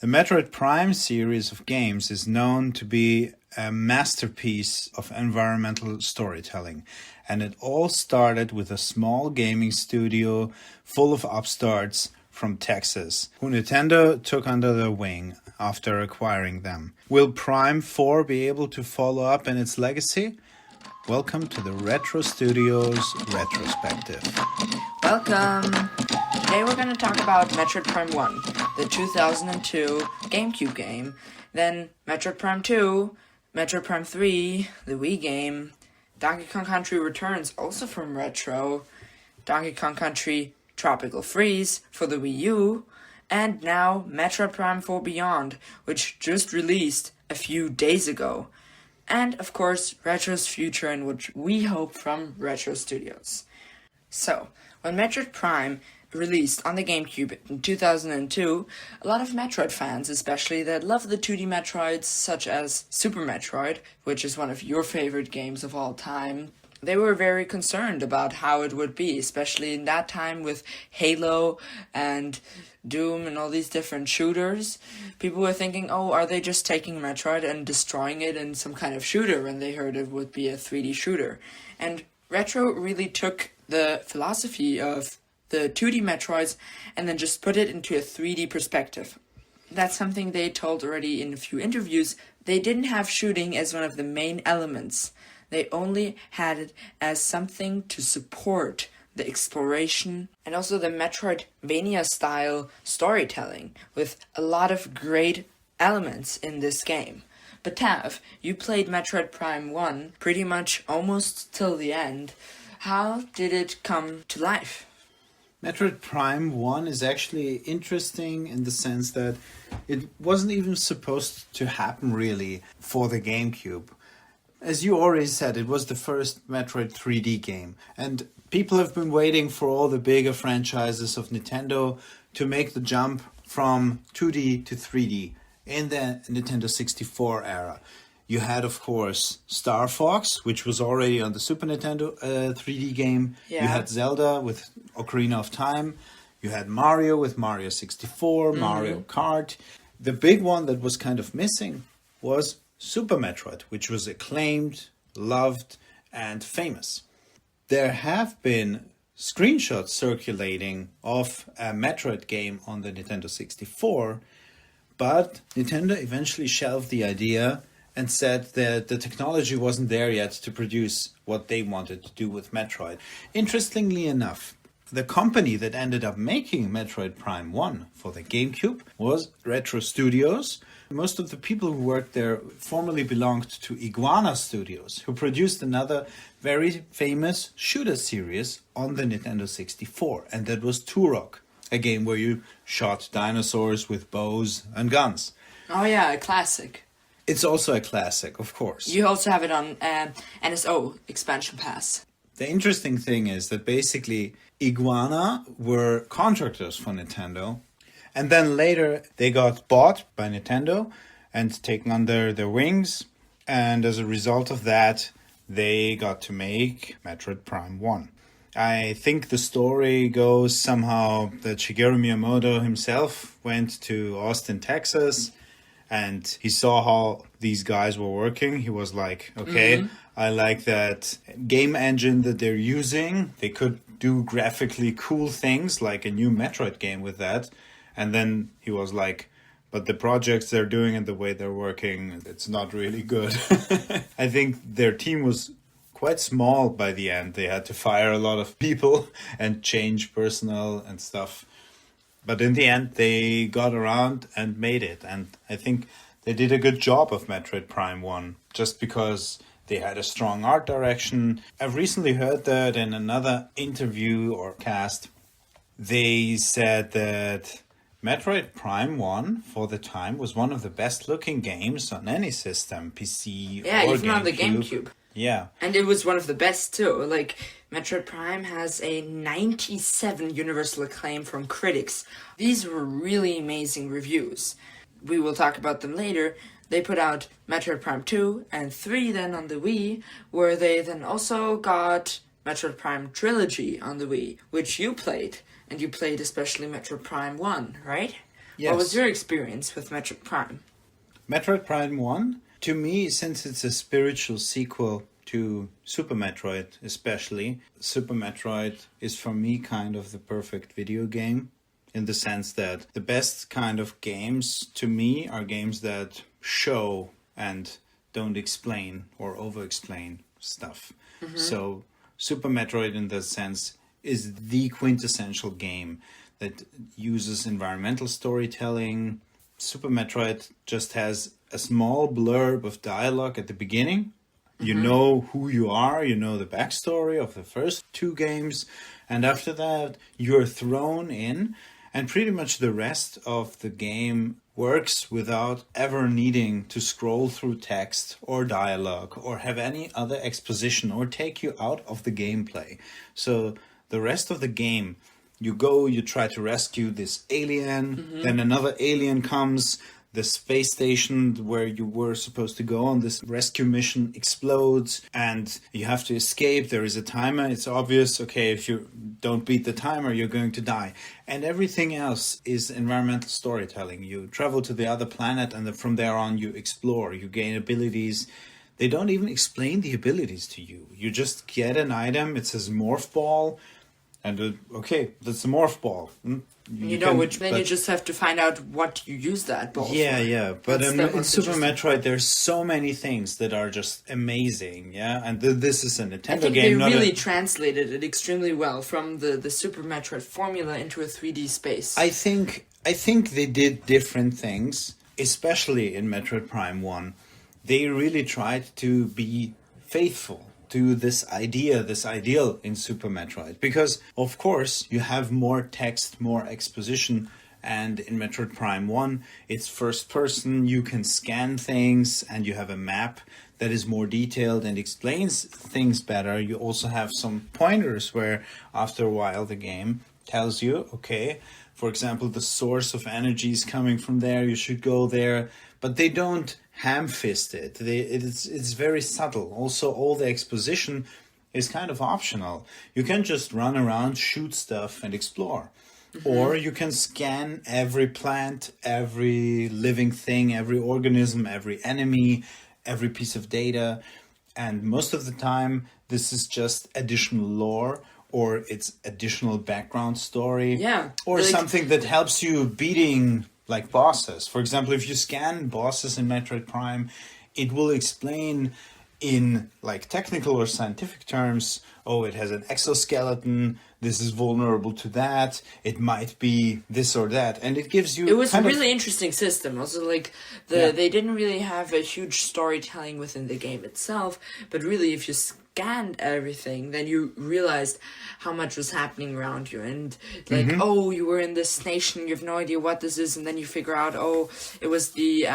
The Metroid Prime series of games is known to be a masterpiece of environmental storytelling. And it all started with a small gaming studio full of upstarts from Texas, who Nintendo took under their wing after acquiring them. Will Prime 4 be able to follow up in its legacy? Welcome to the Retro Studios Retrospective. Welcome! Today we're going to talk about Metroid Prime 1, the 2002 GameCube game, then Metroid Prime 2, Metroid Prime 3, the Wii game, Donkey Kong Country Returns, also from Retro, Donkey Kong Country Tropical Freeze for the Wii U, and now Metroid Prime 4 Beyond, which just released a few days ago. And, of course, Retro's future and what we hope from Retro Studios. So, when Metroid Prime released on the GameCube in 2002, a lot of Metroid fans, especially that love the 2D Metroids such as Super Metroid, which is one of your favorite games of all time, they were very concerned about how it would be, especially in that time with Halo and Doom and all these different shooters. People were thinking, oh, are they just taking Metroid and destroying it in some kind of shooter when they heard it would be a 3D shooter? And Retro really took the philosophy of the 2D Metroids and then just put it into a 3D perspective. That's something they told already in a few interviews. They didn't have shooting as one of the main elements. They only had it as something to support the exploration and also the Metroidvania style storytelling with a lot of great elements in this game. But Tav, you played Metroid Prime 1 pretty much almost till the end. How did it come to life? Metroid Prime 1 is actually interesting in the sense that it wasn't even supposed to happen really for the GameCube. As you already said, it was the first Metroid 3D game, and people have been waiting for all the bigger franchises of Nintendo to make the jump from 2D to 3D in the Nintendo 64 era. You had, of course, Star Fox, which was already on the Super Nintendo 3D game. Yeah. You had Zelda with Ocarina of Time. You had Mario with Mario 64, Mario Kart. The big one that was kind of missing was Super Metroid, which was acclaimed, loved, and famous. There have been screenshots circulating of a Metroid game on the Nintendo 64, but Nintendo eventually shelved the idea and said that the technology wasn't there yet to produce what they wanted to do with Metroid. Interestingly enough, the company that ended up making Metroid Prime 1 for the GameCube was Retro Studios. Most of the people who worked there formerly belonged to Iguana Studios, who produced another very famous shooter series on the Nintendo 64, and that was Turok, a game where you shot dinosaurs with bows and guns. Oh yeah, a classic. It's also a classic, of course. You also have it on NSO, Expansion Pass. The interesting thing is that basically Iguana were contractors for Nintendo, and then later they got bought by Nintendo and taken under their wings, and as a result of that, they got to make Metroid Prime 1. I think the story goes somehow that Shigeru Miyamoto himself went to Austin, Texas, and he saw how these guys were working. He was like, okay, I like that game engine that they're using. They could do graphically cool things like a new Metroid game with that. And then he was like, but the projects they're doing and the way they're working, it's not really good. I think their team was quite small by the end. They had to fire a lot of people and change personnel and stuff. But in the end, they got around and made it. And I think they did a good job of Metroid Prime 1, just because they had a strong art direction. I've recently heard that in another interview or cast, they said that Metroid Prime 1, for the time, was one of the best looking games on any system, PC Yeah, or even on the GameCube. Yeah. And it was one of the best too. Like, Metroid Prime has a 97 universal acclaim from critics. These were really amazing reviews. We will talk about them later. They put out Metroid Prime 2 and 3 then on the Wii, where they then also got Metroid Prime Trilogy on the Wii, which you played. And you played especially Metroid Prime 1, right? What was Yes. your experience with Metroid Prime? Metroid Prime 1, to me, since it's a spiritual sequel to Super Metroid, especially, Super Metroid is for me kind of the perfect video game in the sense that the best kind of games to me are games that show and don't explain or over explain stuff. So, Super Metroid, in that sense, is the quintessential game that uses environmental storytelling. Super Metroid just has a small blurb of dialogue at the beginning. You know who you are, you know the backstory of the first two games, and after that, you're thrown in, and pretty much the rest of the game works without ever needing to scroll through text or dialogue or have any other exposition or take you out of the gameplay. So the rest of the game, you go, you try to rescue this alien, then another alien comes, the space station where you were supposed to go on this rescue mission explodes, and you have to escape. There is a timer. It's obvious, okay, if you don't beat the timer, you're going to die. And everything else is environmental storytelling. You travel to the other planet, and then from there on, you explore. You gain abilities. They don't even explain the abilities to you. You just get an item. It says morph ball. And okay, that's a morph ball. You know, which then you just have to find out what you use that ball Yeah. for. But That's in the most Super interesting Metroid, there's so many things that are just amazing. Yeah, and this is a Nintendo I think game. they not really a, translated it extremely well from the Super Metroid formula into a 3D space. I think they did different things, especially in Metroid Prime 1. They really tried to be faithful to this idea, this ideal in Super Metroid. Because, of course, you have more text, more exposition, and in Metroid Prime 1, it's first person, you can scan things, and you have a map that is more detailed and explains things better. You also have some pointers where, after a while, the game tells you, okay, for example, the source of energy is coming from there, you should go there, but they don't ham-fist it. It's very subtle. Also, all the exposition is kind of optional. You can just run around, shoot stuff, and explore. Or you can scan every plant, every living thing, every organism, every enemy, every piece of data. And most of the time, this is just additional lore, or it's additional background story. Yeah, Or like- something that helps you beating like bosses. For example, if you scan bosses in Metroid Prime, it will explain in like technical or scientific terms, oh, it has an exoskeleton, this is vulnerable to that, it might be this or that, and it gives you It was a kind of- really interesting system. Also, like Yeah. they didn't really have a huge storytelling within the game itself, but really, if you scanned everything, then you realized how much was happening around you, and like, Mm-hmm. oh, you were in this nation, you have no idea what this is, and then you figure out, oh, it was the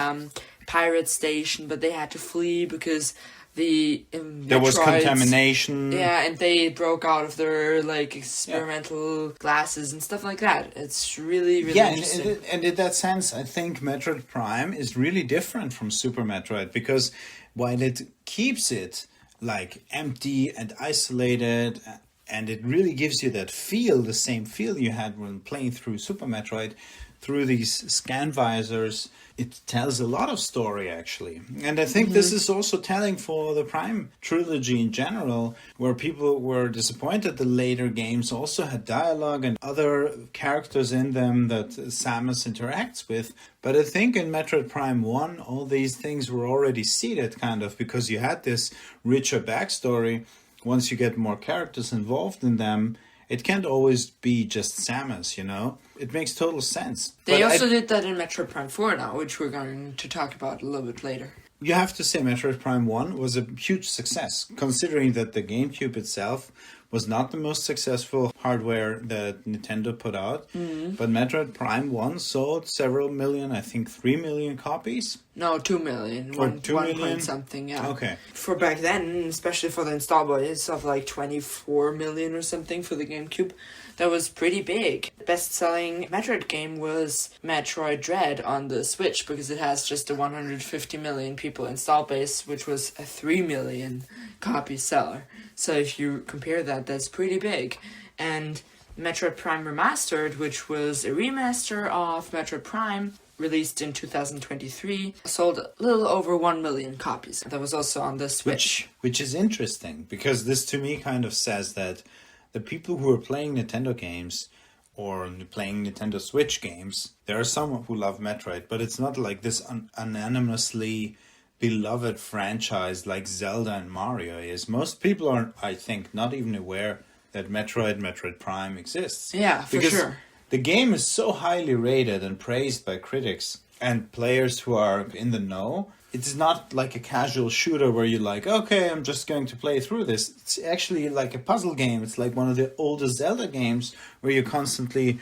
pirate station, but they had to flee because the there was Metroids- contamination. Yeah, and they broke out of their like experimental glasses and stuff like that. It's really, really Yeah, interesting. and in that sense, I think Metroid Prime is really different from Super Metroid because while it keeps it like empty and isolated, and it really gives you that feel, the same feel you had when playing through Super Metroid, through these scan visors, it tells a lot of story actually. And I think this is also telling for the Prime trilogy in general, where people were disappointed the later games also had dialogue and other characters in them that Samus interacts with. But I think in Metroid Prime 1, all these things were already seeded kind of, because you had this richer backstory. Once you get more characters involved in them, it can't always be just Samus, you know? It makes total sense. They But also did that in Metroid Prime 4 now, which we're going to talk about a little bit later. you have to say Metroid Prime 1 was a huge success, considering that the GameCube itself was not the most successful hardware that Nintendo put out. But Metroid Prime 1 sold several million, I think 3 million copies. No, 2 million. Or One, 2 one million? point something, yeah. Okay. For back then, especially for the install base of like 24 million or something for the GameCube, that was pretty big. The best-selling Metroid game was Metroid Dread on the Switch, because it has just a 150 million people install base, which was a 3 million copy seller. So if you compare that, that's pretty big. And Metroid Prime Remastered, which was a remaster of Metroid Prime, released in 2023, sold a little over 1 million copies. That was also on the Switch. Which is interesting, because this to me kind of says that the people who are playing Nintendo games or playing Nintendo Switch games, there are some who love Metroid, but it's not like this unanimously beloved franchise like Zelda and Mario is. Most people are, I think, not even aware that Metroid Prime exists. Yeah, for because sure. the game is so highly rated and praised by critics and players who are in the know. It's not like a casual shooter where you're like, okay, I'm just going to play through this. It's actually like a puzzle game. It's like one of the oldest Zelda games where you're constantly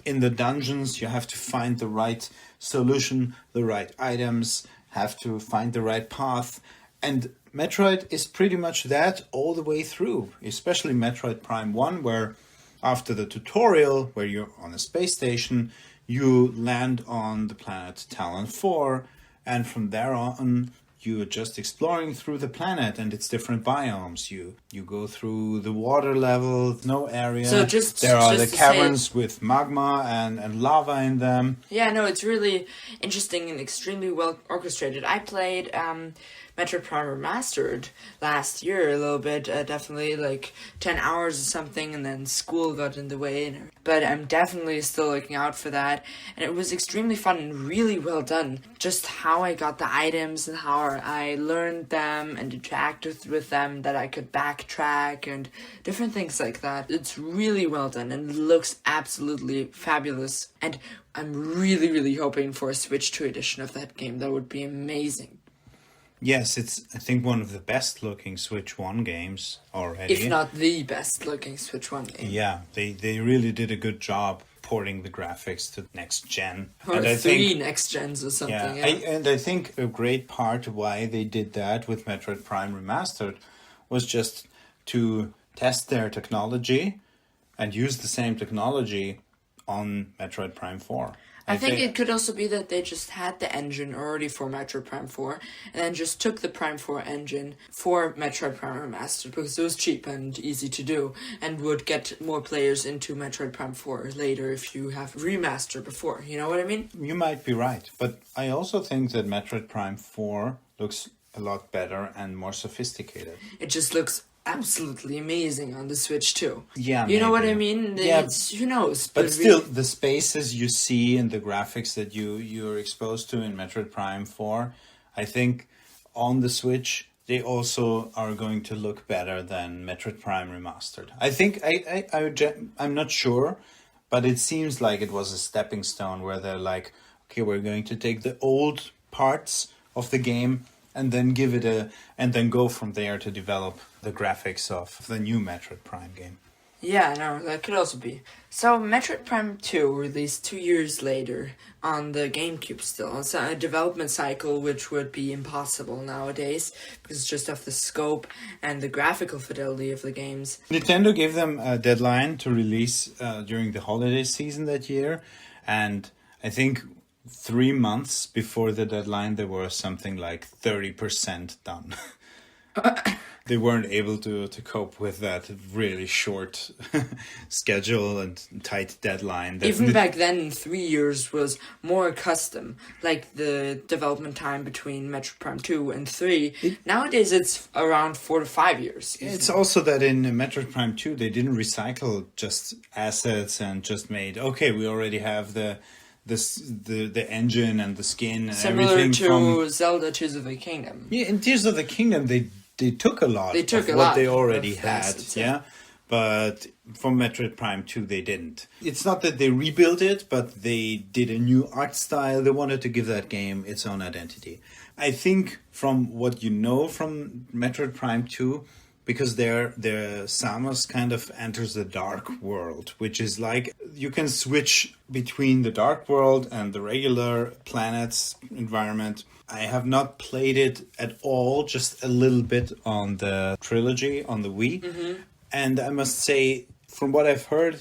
in the dungeons. You have to find the right solution, the right items, have to find the right path. And Metroid is pretty much that all the way through, especially Metroid Prime 1, where after the tutorial, where you're on a space station, you land on the planet Talon 4, and from there on, you're just exploring through the planet and its different biomes. You go through the water level, no area. So there are the to caverns say, with magma and lava in them. Yeah, no, it's really interesting and extremely well orchestrated. I played Metroid Prime Remastered last year a little bit, definitely like 10 hours or something, and then school got in the way. But I'm definitely still looking out for that, and it was extremely fun and really well done. Just how I got the items and how I learned them and interacted with them, that I could backtrack and different things like that. It's really well done and looks absolutely fabulous, and I'm really, really hoping for a Switch 2 edition of that game. That would be amazing. Yes, it's, I think, one of the best looking Switch 1 games already. If not the best looking Switch 1 game. Yeah, they really did a good job porting the graphics to next gen. Or and I three think, next gens or something. yeah, Yeah. I think a great part why they did that with Metroid Prime Remastered was just to test their technology and use the same technology on Metroid Prime 4. I think it could also be that they just had the engine already for Metroid Prime 4 and then just took the Prime 4 engine for Metroid Prime Remastered because it was cheap and easy to do and would get more players into Metroid Prime 4 later if you have remastered before. You know what I mean? You might be right, but I also think that Metroid Prime 4 looks a lot better and more sophisticated. It just looks absolutely amazing on the Switch too. Yeah, you know what I maybe. mean? Yeah, who knows? But still, the spaces you see and the graphics that you're exposed to in Metroid Prime 4, I think on the Switch, they also are going to look better than Metroid Prime Remastered. I think, I'm not sure, but it seems like it was a stepping stone where they're like, okay, we're going to take the old parts of the game and then and then go from there to develop the graphics of the new Metroid Prime game. Yeah, no, that could also be. So, Metroid Prime 2 released 2 years later on the GameCube still. It's a development cycle which would be impossible nowadays because just of the scope and the graphical fidelity of the games. Nintendo gave them a deadline to release during the holiday season that year, and I think 3 months before the deadline, there was something like 30% done. They weren't able to cope with that really short schedule and tight deadline. Even back then, 3 years was more custom, like the development time between Metroid Prime 2 and 3. Nowadays, it's around 4 to 5 years. It's also that in Metroid Prime 2, they didn't recycle just assets and just made, okay, we already have the engine and the skin and Similar everything to Zelda Tears of the Kingdom. Yeah, in Tears of the Kingdom, they took a lot of what they already had, yeah. But for Metroid Prime 2, they didn't. It's not that they rebuilt it, but they did a new art style. They wanted to give that game its own identity. I think from what you know from Metroid Prime 2, because their Samus kind of enters the dark world, which is like you can switch between the dark world and the regular planet's environment. I have not played it at all, just a little bit on the trilogy on the Wii. Mm-hmm. And I must say, from what I've heard,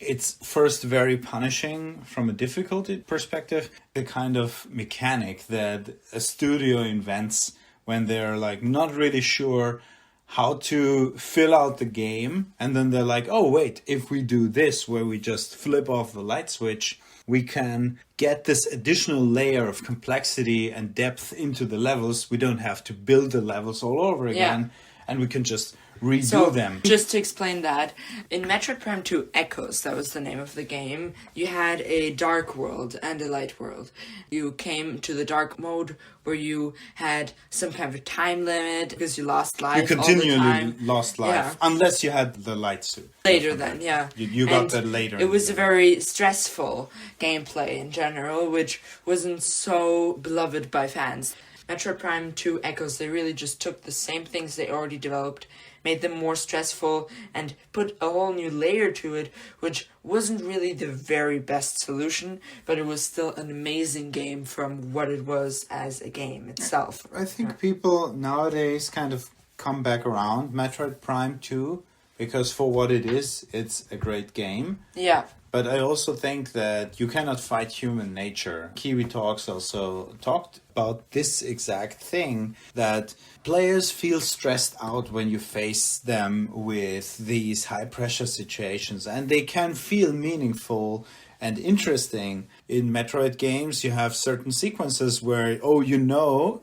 it's first very punishing from a difficulty perspective. The kind of mechanic that a studio invents when they're like not really sure how to fill out the game. And then they're like, oh, wait, if we do this, where we just flip off the light switch, we can get this additional layer of complexity and depth into the levels. We don't have to build the levels all over again, and we can just redo them. Just to explain that, in Metroid Prime 2 Echoes, that was the name of the game, you had a dark world and a light world. You came to the dark mode where you had some kind of a time limit because you lost life. You continually all the time. lost life, unless you had the light suit. Later then, yeah. You got that later. It was a very stressful gameplay in general, which wasn't so beloved by fans. Metroid Prime 2 Echoes, they really just took the same things they already developed, made them more stressful, and put a whole new layer to it, which wasn't really the very best solution, but it was still an amazing game from what it was as a game itself. I think people nowadays kind of come back around Metroid Prime 2, because for what it is, it's a great game. Yeah. But I also think that you cannot fight human nature. Kiwi Talks also talked about this exact thing, that players feel stressed out when you face them with these high pressure situations, and they can feel meaningful and interesting. In Metroid games, you have certain sequences where,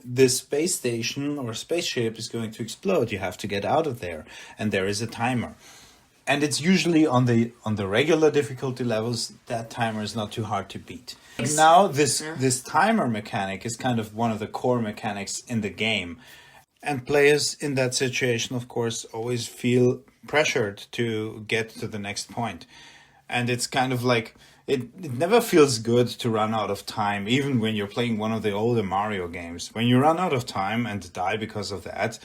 this space station or spaceship is going to explode. You have to get out of there, and there is a timer. And it's usually on the regular difficulty levels, that timer is not too hard to beat. Now this timer mechanic is kind of one of the core mechanics in the game. And players in that situation, of course, always feel pressured to get to the next point. And it's kind of like, it never feels good to run out of time, even when you're playing one of the older Mario games. When you run out of time and die because of that,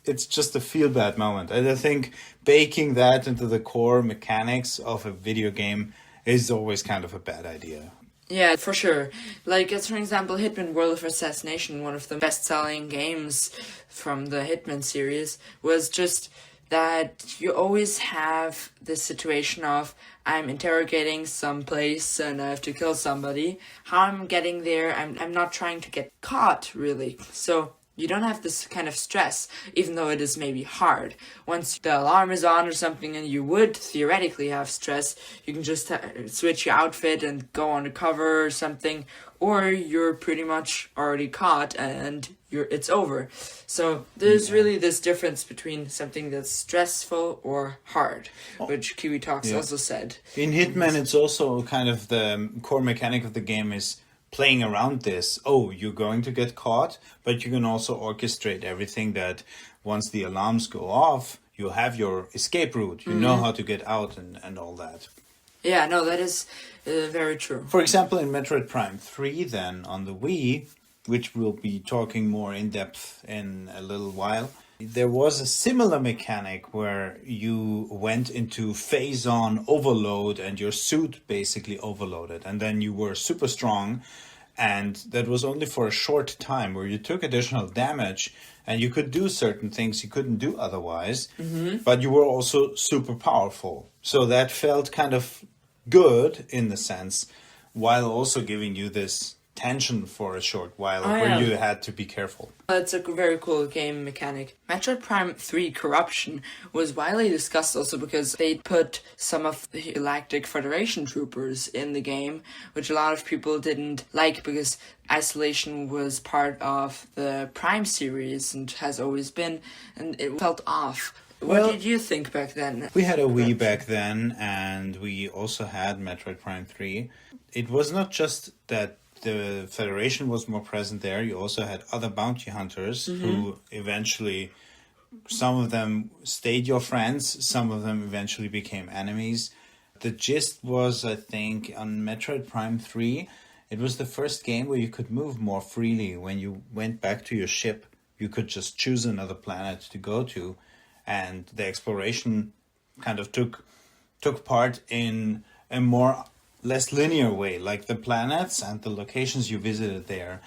it's just a feel-bad moment. And I think baking that into the core mechanics of a video game is always kind of a bad idea. Yeah, for sure. Like, as for example, Hitman World of Assassination, one of the best-selling games from the Hitman series, was just that you always have this situation of, I'm interrogating some place and I have to kill somebody. How I'm getting there, I'm not trying to get caught, really. So you don't have this kind of stress, even though it is maybe hard. Once the alarm is on or something and you would theoretically have stress, you can just switch your outfit and go on a cover or something, or you're pretty much already caught and it's over. So there's really this difference between something that's stressful or hard, which Kiwi Talks also said. In Hitman, it's also kind of the core mechanic of the game is playing around this. Oh, you're going to get caught, but you can also orchestrate everything that once the alarms go off, you have your escape route. You know how to get out and all that. Yeah, no, that is very true. For example, in Metroid Prime 3, then, on the Wii, which we'll be talking more in depth in a little while, there was a similar mechanic where you went into phase-on overload and your suit basically overloaded, and then you were super strong, and that was only for a short time, where you took additional damage and you could do certain things you couldn't do otherwise, but you were also super powerful. So that felt kind of good in the sense, while also giving you this tension for a short while where you had to be careful. That's a very cool game mechanic. Metroid Prime 3 Corruption was widely discussed also because they put some of the Galactic Federation troopers in the game, which a lot of people didn't like because Isolation was part of the Prime series and has always been, and it felt off. What did you think back then? We had a Wii back then, and we also had Metroid Prime 3. It was not just that the Federation was more present there. You also had other bounty hunters who eventually, some of them stayed your friends, some of them eventually became enemies. The gist was, I think, on Metroid Prime 3, it was the first game where you could move more freely. When you went back to your ship, you could just choose another planet to go to, and the exploration kind of took part in a less linear way. Like the planets and the locations you visited there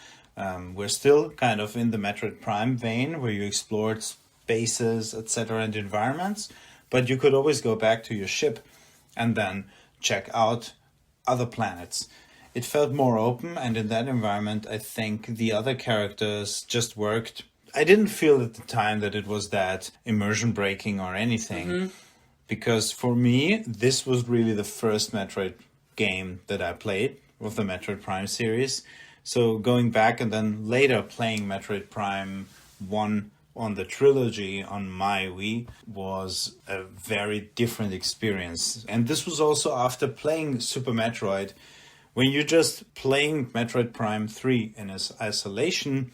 were still kind of in the Metroid Prime vein, where you explored spaces, etc., and environments, but you could always go back to your ship and then check out other planets. It felt more open, and in that environment, I think the other characters just worked I didn't feel at the time that it was that immersion breaking or anything. Because for me, this was really the first Metroid game that I played of the Metroid Prime series. So going back and then later playing Metroid Prime 1 on the trilogy on my Wii was a very different experience. And this was also after playing Super Metroid. When you're just playing Metroid Prime 3 in isolation,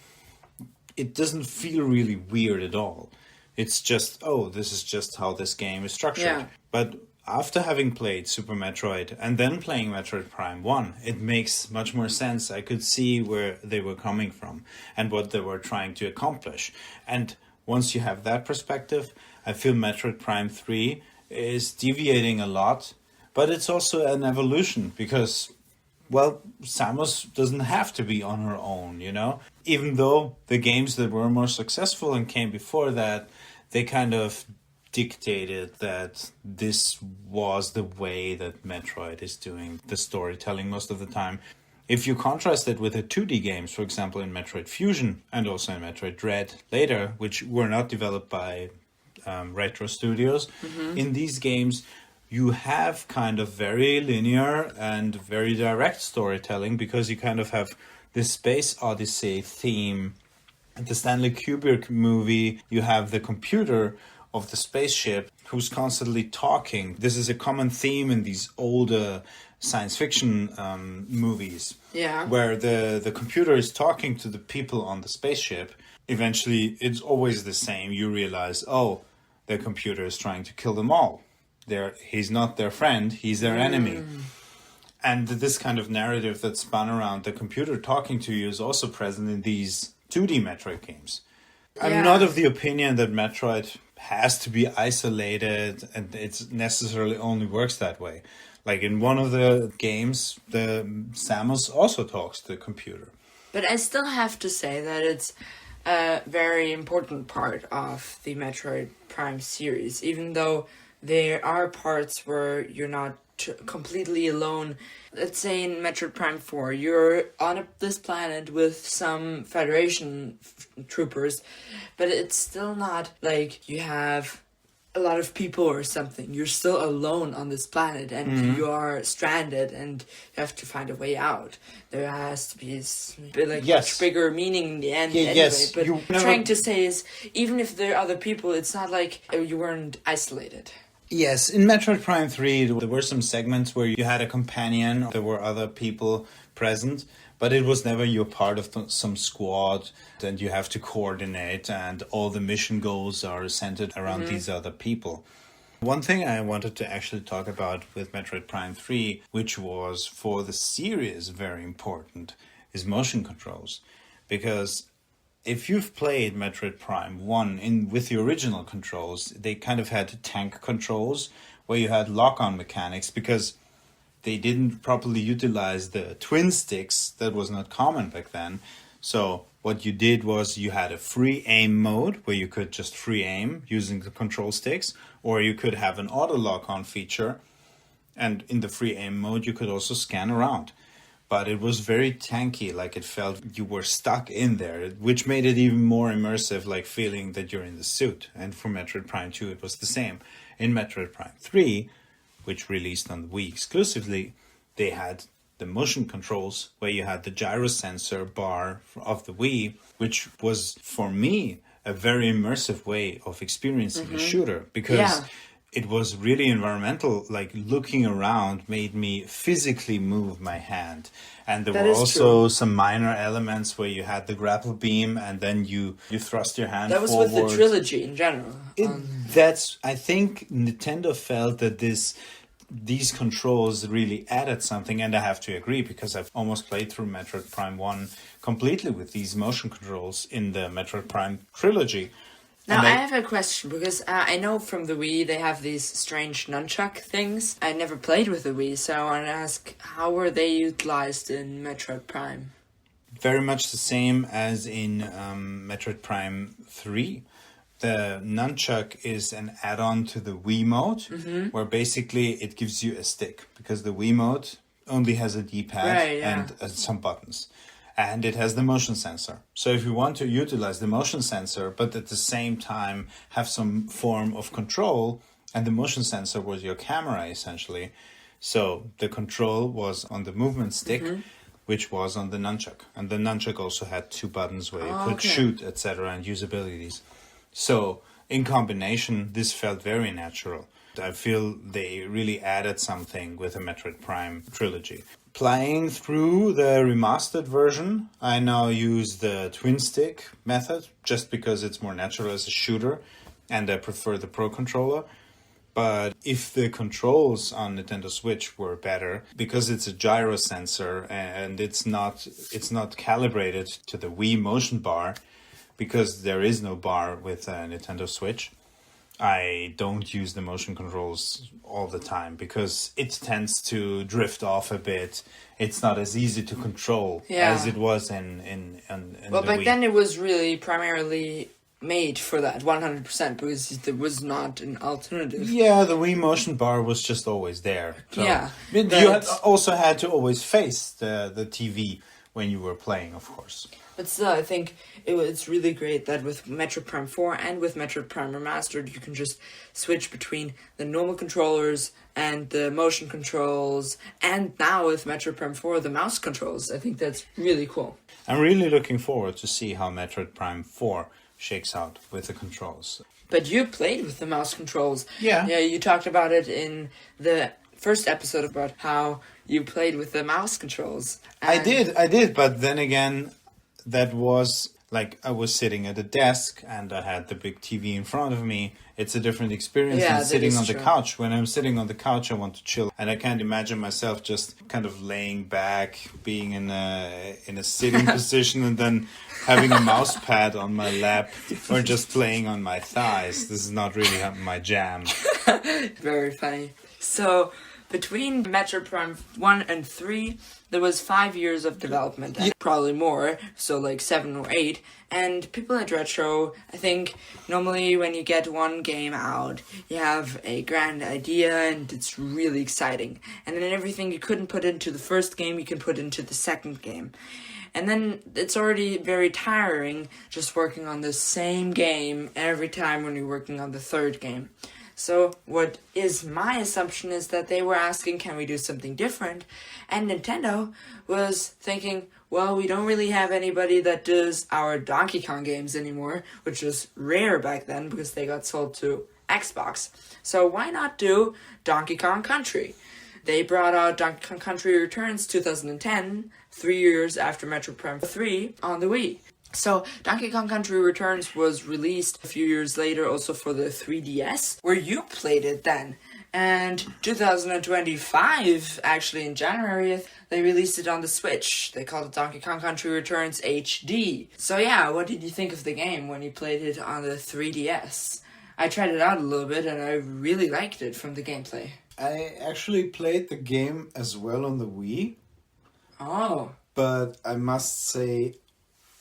it doesn't feel really weird at all. It's just, oh, this is just how this game is structured. Yeah. But after having played Super Metroid and then playing Metroid Prime 1, it makes much more sense. I could see where they were coming from and what they were trying to accomplish. And once you have that perspective, I feel Metroid Prime 3 is deviating a lot, but it's also an evolution because, well, Samus doesn't have to be on her own, you know? Even though the games that were more successful and came before that, they kind of dictated that this was the way that Metroid is doing the storytelling most of the time. If you contrast it with the 2D games, for example, in Metroid Fusion and also in Metroid Dread later, which were not developed by Retro Studios, in these games, you have kind of very linear and very direct storytelling because you kind of have this Space Odyssey theme. The Stanley Kubrick movie, you have the computer of the spaceship who's constantly talking. This is a common theme in these older science fiction movies. Yeah. Where the computer is talking to the people on the spaceship. Eventually, it's always the same. You realize, oh, the computer is trying to kill them all. He's not their friend, he's their enemy. And this kind of narrative that spun around the computer talking to you is also present in these 2D Metroid games. I'm not of the opinion that Metroid has to be isolated and it necessarily only works that way. Like in one of the games, the Samus also talks to the computer. But I still have to say that it's a very important part of the Metroid Prime series, even though there are parts where you're not completely alone. Let's say in Metroid Prime 4, you're on this planet with some Federation troopers, but it's still not like you have a lot of people or something. You're still alone on this planet and you are stranded and you have to find a way out. There has to be much bigger meaning in the end anyway. Yes. But what I'm trying to say is, even if there are other people, it's not like you weren't isolated. Yes, in Metroid Prime 3, there were some segments where you had a companion, there were other people present, but it was never you're part of some squad and you have to coordinate and all the mission goals are centered around these other people. One thing I wanted to actually talk about with Metroid Prime 3, which was for the series very important, is motion controls. Because if you've played Metroid Prime 1 with the original controls, they kind of had tank controls where you had lock-on mechanics because they didn't properly utilize the twin sticks. That was not common back then. So what you did was you had a free aim mode where you could just free aim using the control sticks, or you could have an auto lock-on feature. And in the free aim mode, you could also scan around. But it was very tanky, like it felt you were stuck in there, which made it even more immersive, like feeling that you're in the suit. And for Metroid Prime 2, it was the same. In Metroid Prime 3, which released on the Wii exclusively, they had the motion controls where you had the gyro sensor bar of the Wii, which was, for me, a very immersive way of experiencing a shooter. Because it was really environmental, like looking around made me physically move my hand. And there were also some minor elements where you had the grapple beam and then you thrust your hand forward. That was with the trilogy in general. I think Nintendo felt that these controls really added something, and I have to agree because I've almost played through Metroid Prime 1 completely with these motion controls in the Metroid Prime trilogy. Now, I have a question, because I know from the Wii they have these strange nunchuck things. I never played with the Wii, so I want to ask, how were they utilized in Metroid Prime? Very much the same as in Metroid Prime 3. The nunchuck is an add-on to the Wiimote, where basically it gives you a stick, because the Wiimote only has a D-pad and some buttons. and it has the motion sensor. So if you want to utilize the motion sensor, but at the same time have some form of control, and the motion sensor was your camera essentially. So the control was on the movement stick, which was on the nunchuck. And the nunchuck also had 2 buttons where you could shoot, etc., and use abilities. So in combination, this felt very natural. I feel they really added something with the Metroid Prime trilogy. Playing through the remastered version, I now use the twin stick method just because it's more natural as a shooter and I prefer the Pro Controller. But if the controls on Nintendo Switch were better, because it's a gyro sensor and it's not calibrated to the Wii motion bar, because there is no bar with Nintendo Switch, I don't use the motion controls all the time because it tends to drift off a bit. It's not as easy to control as it was in well, the back Wii. then it was really primarily made for that 100% because there was not an alternative. Yeah, the Wii motion bar was just always there. So Yeah, you also had to always face the TV when you were playing, of course. But still, I think it's really great that with Metroid Prime 4 and with Metroid Prime Remastered, you can just switch between the normal controllers and the motion controls, and now with Metroid Prime 4, the mouse controls. I think that's really cool. I'm really looking forward to see how Metroid Prime 4 shakes out with the controls. But you played with the mouse controls. Yeah. Yeah, you talked about it in the first episode about how you played with the mouse controls. I did, but then again, that was like I was sitting at a desk and I had the big TV in front of me. It's a different experience than sitting on the couch. When I'm sitting on the couch, I want to chill, and I can't imagine myself just kind of laying back, being in a sitting position, and then having a mouse pad on my lap or just playing on my thighs. This is not really my jam. Very funny. So, between Metroid Prime 1 and 3, there was 5 years of development, and probably more, so like 7 or 8. And people at Retro, I think, normally when you get one game out, you have a grand idea and it's really exciting. And then everything you couldn't put into the first game, you can put into the second game. And then it's already very tiring just working on the same game every time when you're working on the third game. So what is my assumption is that they were asking, can we do something different? And Nintendo was thinking, well, we don't really have anybody that does our Donkey Kong games anymore, which was rare back then because they got sold to Xbox. So why not do Donkey Kong Country? They brought out Donkey Kong Country Returns 2010, 3 years after Metroid Prime 3 on the Wii. So, Donkey Kong Country Returns was released a few years later also for the 3DS, where you played it then. And 2025, actually in January, they released it on the Switch. They called it Donkey Kong Country Returns HD. So yeah, what did you think of the game when you played it on the 3DS? I tried it out a little bit and I really liked it from the gameplay. I actually played the game as well on the Wii. Oh. But I must say,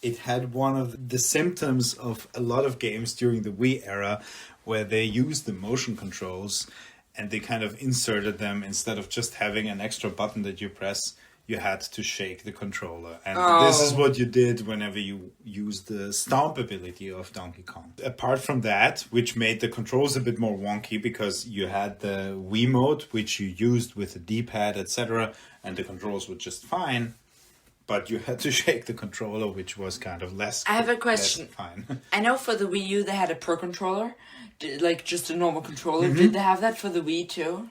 it had one of the symptoms of a lot of games during the Wii era where they used the motion controls and they kind of inserted them instead of just having an extra button that you press. You had to shake the controller. And this is what you did whenever you used the stomp ability of Donkey Kong. Apart from that, which made the controls a bit more wonky because you had the Wii mode, which you used with the D-pad, etc. And the controls were just fine. But you had to shake the controller, which was kind of less. I have a question. Fine. I know for the Wii U they had a Pro Controller, like just a normal controller. Mm-hmm. Did they have that for the Wii too?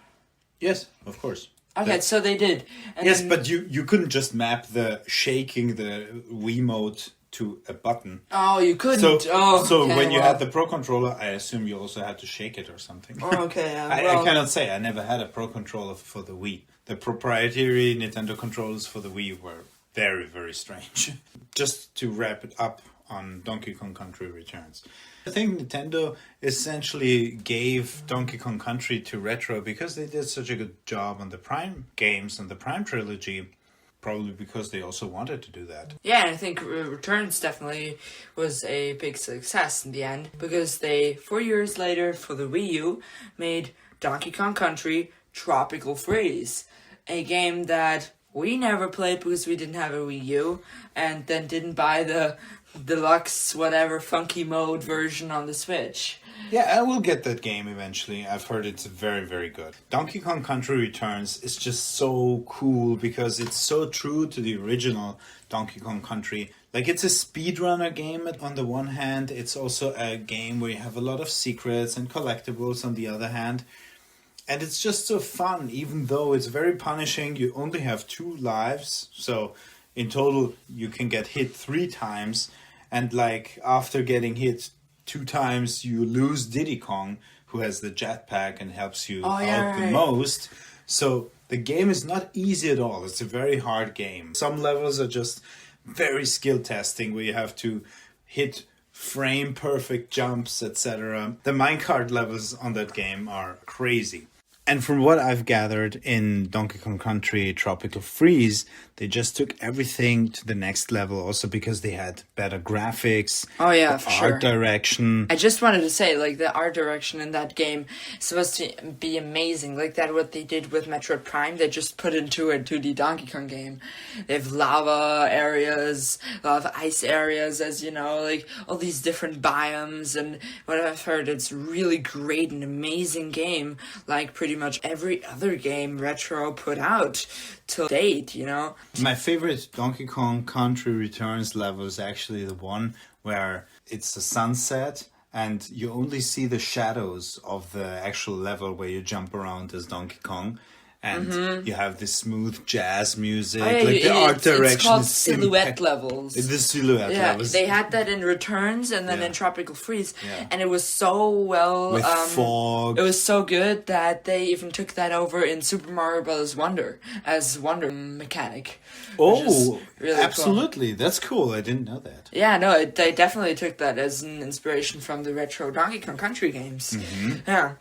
Yes, of course. Okay, so they did. And yes, but you couldn't just map the shaking the Wiimote to a button. Oh, you couldn't. So when you had the Pro Controller, I assume you also had to shake it or something. Oh, okay. I cannot say. I never had a Pro Controller for the Wii. The proprietary Nintendo controllers for the Wii were very, very strange. Just to wrap it up on Donkey Kong Country Returns. I think Nintendo essentially gave Donkey Kong Country to Retro because they did such a good job on the Prime games and the Prime trilogy. Probably because they also wanted to do that. Yeah, and I think Returns definitely was a big success in the end. Because they, 4 years later, for the Wii U, made Donkey Kong Country Tropical Freeze. A game that we never played because we didn't have a Wii U, and then didn't buy the deluxe whatever funky mode version on the Switch. Yeah, I will get that game eventually. I've heard it's very, very good. Donkey Kong Country Returns is just so cool because it's so true to the original Donkey Kong Country. Like, it's a speedrunner game on the one hand. It's also a game where you have a lot of secrets and collectibles on the other hand. And it's just so fun, even though it's very punishing. You only have 2 lives. So in total, you can get hit 3 times. And like, after getting hit 2 times, you lose Diddy Kong, who has the jetpack and helps you out the most. So the game is not easy at all. It's a very hard game. Some levels are just very skill testing, where you have to hit frame perfect jumps, etc. The minecart levels on that game are crazy. And from what I've gathered in Donkey Kong Country Tropical Freeze, they just took everything to the next level also because they had better graphics, art direction. I just wanted to say, like, the art direction in that game is supposed to be amazing. Like that, what they did with Metroid Prime, they just put into a 2D Donkey Kong game. They have lava areas, a lot of ice areas, as you know, like all these different biomes. And what I've heard, it's really great and amazing game, like pretty much every other game Retro put out till date, you know. My favorite Donkey Kong Country Returns level is actually the one where it's the sunset and you only see the shadows of the actual level where you jump around as Donkey Kong. And you have this smooth jazz music, the art direction. It's called silhouette levels. The silhouette levels. They had that in Returns and then in Tropical Freeze, and it was so well. With fog. It was so good that they even took that over in Super Mario Bros. Wonder as Wonder mechanic. Oh, really absolutely! Cool. That's cool. I didn't know that. Yeah, no, they definitely took that as an inspiration from the retro Donkey Kong Country games. Yeah.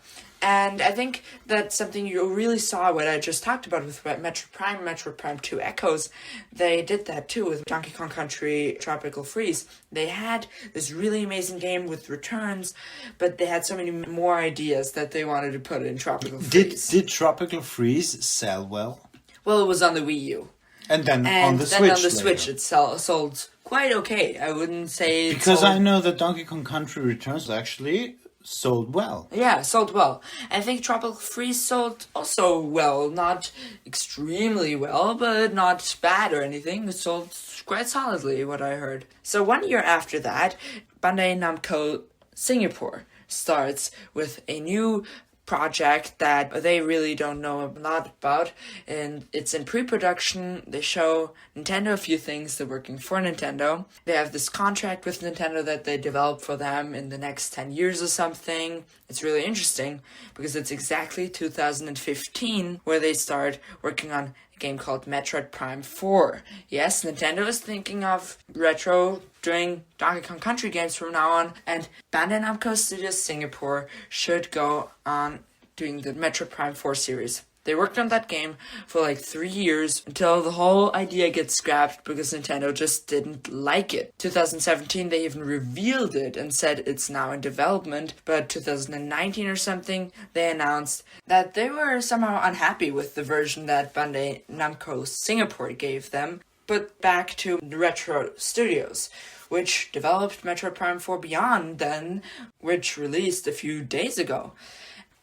And I think that's something you really saw what I just talked about with Metroid Prime, Metroid Prime 2 Echoes. They did that too with Donkey Kong Country Tropical Freeze. They had this really amazing game with returns, but they had so many more ideas that they wanted to put in Tropical Freeze. Did Tropical Freeze sell well? Well, it was on the Wii U. And then on the Switch. And on the Switch it sold quite okay. I wouldn't say because I know that Donkey Kong Country Returns actually sold well. Yeah, sold well. I think Tropical Freeze sold also well. Not extremely well, but not bad or anything. It sold quite solidly, what I heard. So 1 year after that, Bandai Namco Singapore starts with a new project that they really don't know a lot about, and it's in pre-production. They show Nintendo a few things. They're working for Nintendo. They have this contract with Nintendo that they develop for them in the next 10 years or something. It's really interesting because it's exactly 2015 where they start working on a game called Metroid Prime 4. Yes, Nintendo is thinking of Retro doing Donkey Kong Country games from now on, and Bandai Namco Studios Singapore should go on doing the Metroid Prime 4 series. They worked on that game for like 3 years until the whole idea gets scrapped because Nintendo just didn't like it. 2017 they even revealed it and said it's now in development, but 2019 or something they announced that they were somehow unhappy with the version that Bandai Namco Singapore gave them. But back to Retro Studios, which developed Metroid Prime 4 Beyond then, which released a few days ago.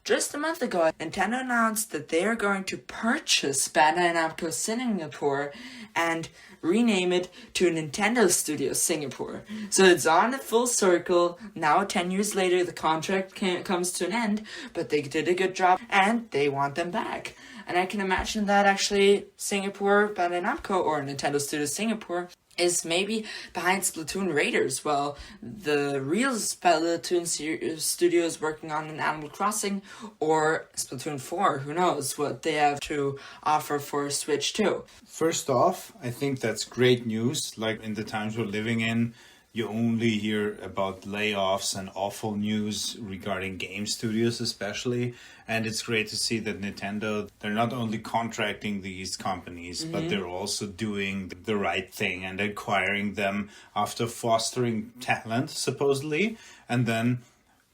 Just a month ago, Nintendo announced that they are going to purchase Bandai Namco Singapore and rename it to Nintendo Studios Singapore. So it's on a full circle. Now, 10 years later, the contract comes to an end, but they did a good job and they want them back. And I can imagine that actually Singapore, Bandai Namco, or Nintendo Studios Singapore is maybe behind Splatoon Raiders. Well, the real Splatoon studio is working on an Animal Crossing, or Splatoon 4. Who knows what they have to offer for Switch 2. First off, I think that's great news. Like, in the times we're living in, you only hear about layoffs and awful news regarding game studios especially. And it's great to see that Nintendo, they're not only contracting these companies, but they're also doing the right thing and acquiring them after fostering talent, supposedly, and then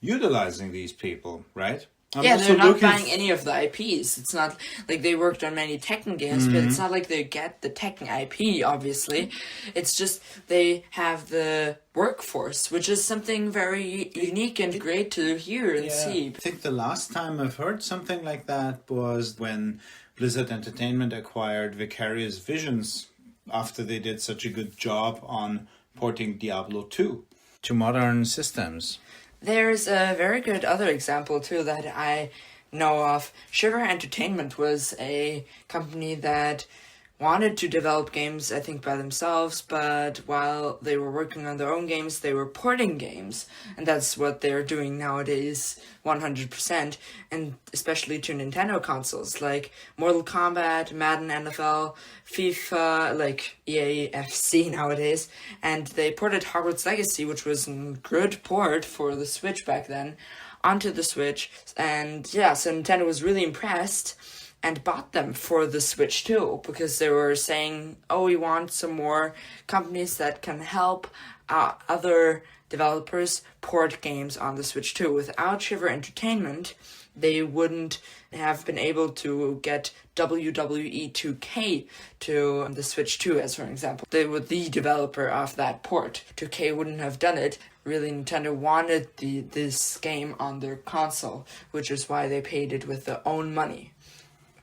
utilizing these people, right? Yeah, they're not buying any of the IPs. It's not like they worked on many Tekken games, but it's not like they get the Tekken IP, obviously. It's just they have the workforce, which is something very unique and great to hear and see. I think the last time I've heard something like that was when Blizzard Entertainment acquired Vicarious Visions after they did such a good job on porting Diablo 2 to modern systems. There's a very good other example too that I know of. Shiver Entertainment was a company that wanted to develop games, I think, by themselves, but while they were working on their own games, they were porting games, and that's what they're doing nowadays 100%, and especially to Nintendo consoles, like Mortal Kombat, Madden NFL, FIFA, like EA FC nowadays, and they ported Hogwarts Legacy, which was a good port for the Switch back then, onto the Switch, and yeah, so Nintendo was really impressed and bought them for the Switch too, because they were saying, oh, we want some more companies that can help other developers port games on the Switch too. Without Shiver Entertainment, they wouldn't have been able to get WWE 2K to the Switch 2, as for example. They were the developer of that port. 2K wouldn't have done it. Really, Nintendo wanted this game on their console, which is why they paid it with their own money.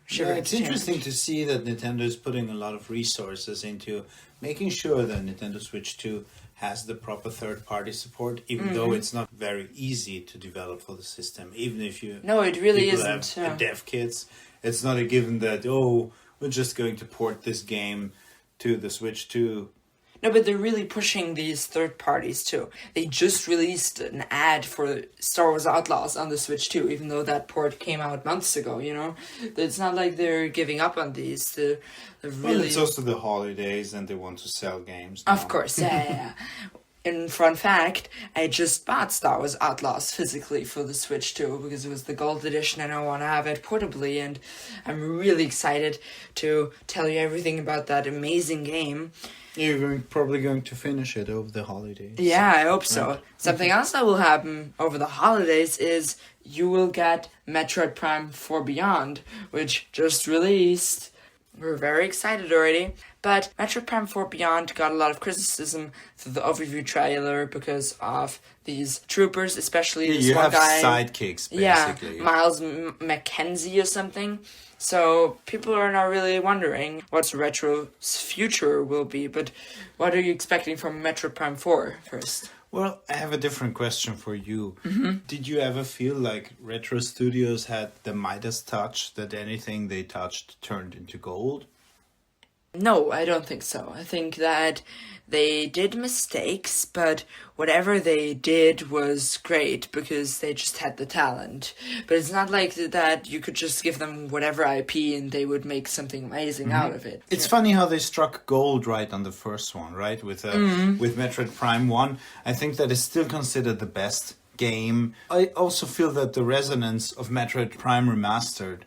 Yeah, it's interesting to see that Nintendo is putting a lot of resources into making sure that Nintendo Switch 2 has the proper third-party support, even though it's not very easy to develop for the system. Even if you it really isn't. Have dev kits, it's not a given that we're just going to port this game to the Switch 2. No, but they're really pushing these third parties too. They just released an ad for Star Wars Outlaws on the Switch 2, even though that port came out months ago, you know? It's not like they're giving up on these. They're really... Well, it's also the holidays and they want to sell games now. Of course, yeah. In fun fact, I just bought Star Wars Outlaws physically for the Switch 2 because it was the gold edition and I want to have it portably, and I'm really excited to tell you everything about that amazing game. You're probably going to finish it over the holidays. Yeah, I hope so. Right. Something else that will happen over the holidays is you will get Metroid Prime 4 Beyond, which just released. We're very excited already. But Metroid Prime 4 Beyond got a lot of criticism through the overview trailer because of these troopers, especially this one guy. You have sidekicks, basically. Yeah, Miles Mackenzie or something. So people are now really wondering what Retro's future will be. But what are you expecting from Metroid Prime 4 first? Well, I have a different question for you. Mm-hmm. Did you ever feel like Retro Studios had the Midas touch, that anything they touched turned into gold? No, I don't think so. I think that they did mistakes, but whatever they did was great because they just had the talent. But it's not like that you could just give them whatever IP and they would make something amazing out of it. It's funny how they struck gold right on the first one, right? With Metroid Prime 1. I think that is still considered the best game. I also feel that the resonance of Metroid Prime Remastered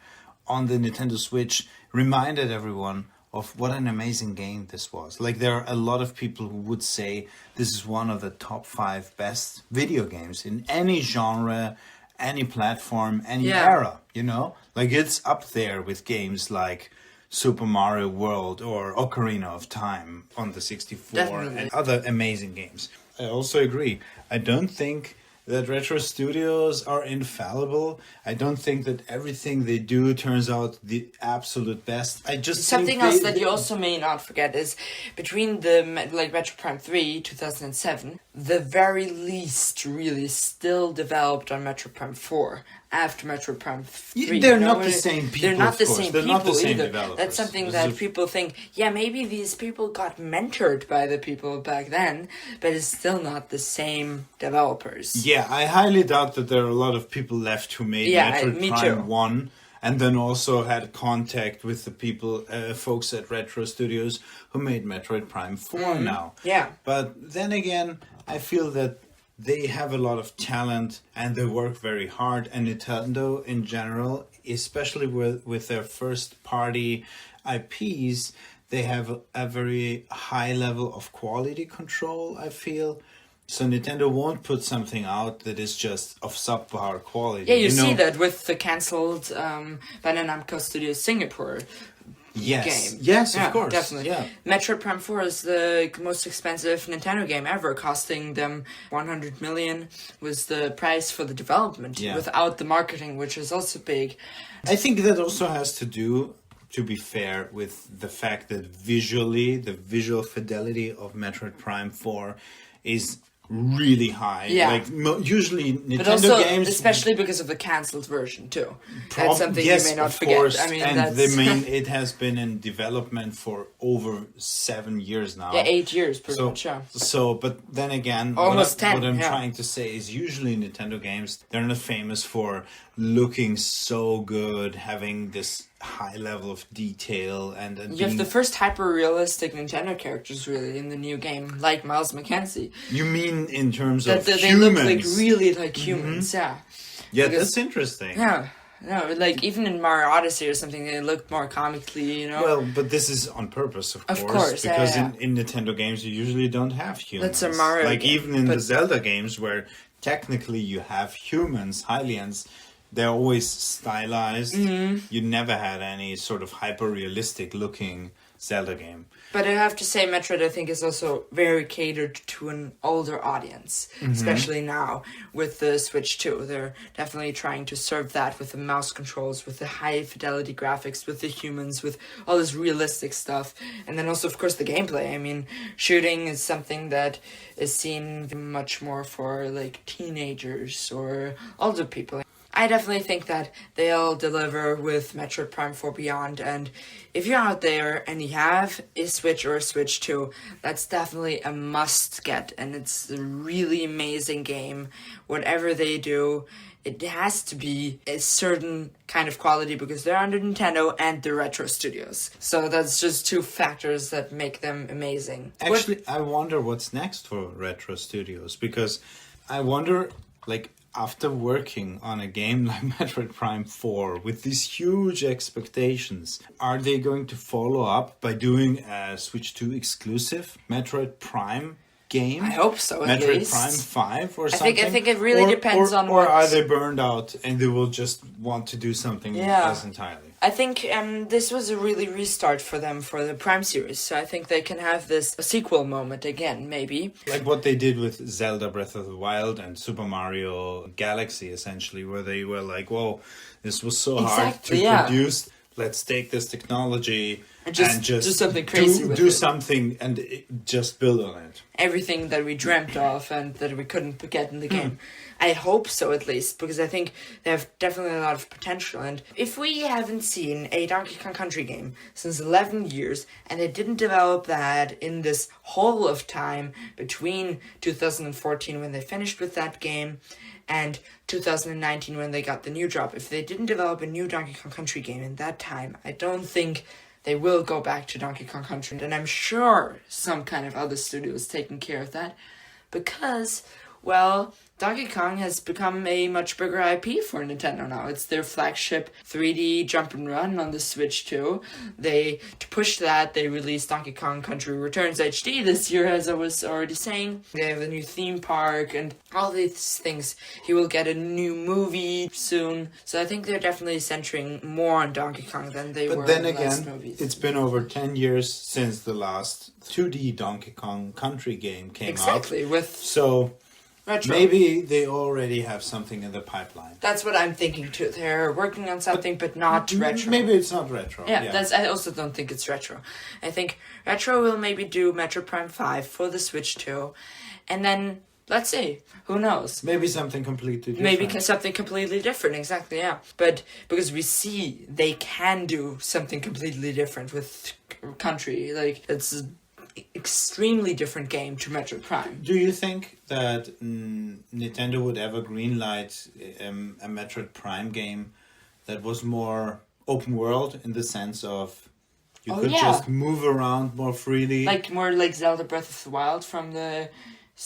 on the Nintendo Switch reminded everyone of what an amazing game this was. Like, there are a lot of people who would say this is one of the top 5 best video games in any genre, any platform, any era, you know? Like, it's up there with games like Super Mario World or Ocarina of Time on the 64 and other amazing games. I also agree. I don't think that Retro Studios are infallible. I don't think that everything they do turns out the absolute best. I just something else that you also may not forget is between the Metroid Prime 3 2007, the very least really still developed on Metroid Prime 4 after Metroid Prime 3. They're not the same people. They're not the same people not the same either. Developers. That's something that people think, yeah, maybe these people got mentored by the people back then, but it's still not the same developers. Yeah, I highly doubt that there are a lot of people left who made Metroid Prime 1 and then also had contact with the people, folks at Retro Studios who made Metroid Prime 4 now. Yeah. But then again, I feel that they have a lot of talent and they work very hard, and Nintendo in general, especially with their first party IPs, they have a very high level of quality control, I feel. So Nintendo won't put something out that is just of subpar quality. Yeah, you see that with the cancelled Bandai Namco Studios Singapore game. Yes, Yeah, of course. definitely. Yeah. Metroid Prime 4 is the most expensive Nintendo game ever, costing them 100 million was the price for the development without the marketing, which is also big. I think that also has to do, to be fair, with the fact that visually, the visual fidelity of Metroid Prime 4 is really high. Yeah. Like usually Nintendo But also, games, especially because of the cancelled version too. That's something you may not forget. Course. I mean, and it has been in development for over 7 years now. Yeah, 8 years pretty much. Yeah. So, but then again, Almost 10. What I'm trying to say is usually Nintendo games, they're not famous for looking so good, having this high level of detail, and you have the first hyper-realistic Nintendo characters really in the new game, like Miles McKenzie. You mean in terms of they humans? look like really like humans, yeah. Yeah, that's interesting. Yeah. No, like even in Mario Odyssey or something, they look more comically, you know. Well, but this is on purpose, of course, because in Nintendo games you usually don't have humans. That's a Mario like game, even in the Zelda games, where technically you have humans, Hylians, they're always stylized. You never had any sort of hyper-realistic looking Zelda game. But I have to say, Metroid, I think, is also very catered to an older audience, especially now with the Switch 2. They're definitely trying to serve that with the mouse controls, with the high-fidelity graphics, with the humans, with all this realistic stuff. And then also, of course, the gameplay. I mean, shooting is something that is seen much more for, like, teenagers or older people. I definitely think that they'll deliver with Metroid Prime 4 Beyond, and if you're out there and you have a Switch or a Switch 2, that's definitely a must-get, and it's a really amazing game. Whatever they do, it has to be a certain kind of quality because they're under Nintendo and the Retro Studios. So that's just two factors that make them amazing. Actually, I wonder what's next for Retro Studios, because I wonder, like, after working on a game like Metroid Prime 4 with these huge expectations, are they going to follow up by doing a Switch 2 exclusive Metroid Prime game? I hope so, at Metroid least. Prime 5 or something? I think it really depends on Or are they burned out and they will just want to do something else entirely? I think this was a really restart for them for the Prime series, so I think they can have this sequel moment again, maybe. Like what they did with Zelda Breath of the Wild and Super Mario Galaxy, essentially, where they were like, whoa, this was so hard to produce. Let's take this technology and just do something crazy with it. Do something and just build on it. Everything that we dreamt of and that we couldn't get in the game. I hope so, at least, because I think they have definitely a lot of potential. And if we haven't seen a Donkey Kong Country game since 11 years, and they didn't develop that in this whole of time between 2014 when they finished with that game and 2019 when they got the new drop, if they didn't develop a new Donkey Kong Country game in that time, I don't think they will go back to Donkey Kong Country. And I'm sure some kind of other studio is taking care of that because, well, Donkey Kong has become a much bigger IP for Nintendo now. It's their flagship 3D jump and run on the Switch 2. To push that, they released Donkey Kong Country Returns HD this year, as I was already saying. They have a new theme park and all these things. He will get a new movie soon. So I think they're definitely centering more on Donkey Kong than they were in the last movies. It's been over 10 years since the last 2D Donkey Kong Country game came out. Exactly, So Retro. Maybe they already have something in the pipeline. That's what I'm thinking too. They're working on something, but not retro. Maybe it's not retro. Yeah. I also don't think it's retro. I think Retro will maybe do Metroid Prime 5 for the Switch 2. And then, let's see. Who knows? Maybe something completely different. Maybe something completely different, exactly, yeah. But because we see they can do something completely different with Country. Like, it's extremely different game to Metroid Prime. Do you think that Nintendo would ever greenlight a Metroid Prime game that was more open world in the sense of you could just move around more freely? Like more like Zelda Breath of the Wild from the...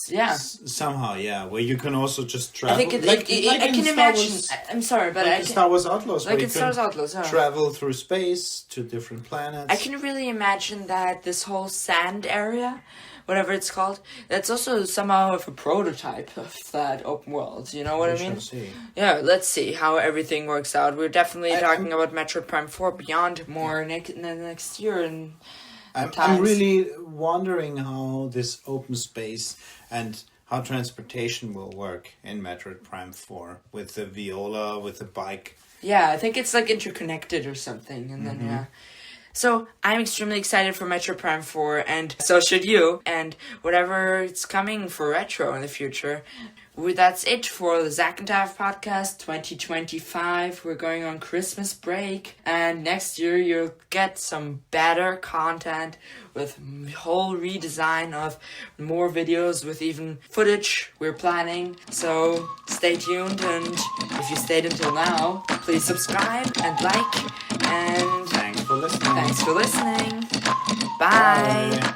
Yeah. Somehow, yeah, where you can also just travel. I think I can imagine. I'm sorry, but like in Star Wars Outlaws, like in Star Wars Outlaws, travel through space to different planets. I can really imagine that this whole sand area whatever it's called. That's also somehow of a prototype of that open world. You know what I mean? shall see. Yeah, let's see how everything works out. We're definitely talking about Metroid Prime 4 Beyond more next year. And I'm really wondering how this open space and how transportation will work in Metroid Prime 4 with the viola, with the bike. yeah, I think it's like interconnected or something. And then, yeah. So I'm extremely excited for Metroid Prime 4, and so should you. And whatever it's coming for Retro in the future. That's it for the Zac and Tav podcast 2025. We're going on Christmas break, and next year you'll get some better content with whole redesign of more videos with even footage we're planning. So stay tuned, and if you stayed until now, please subscribe and like, and Thanks for listening. thanks for listening. Bye. Bye.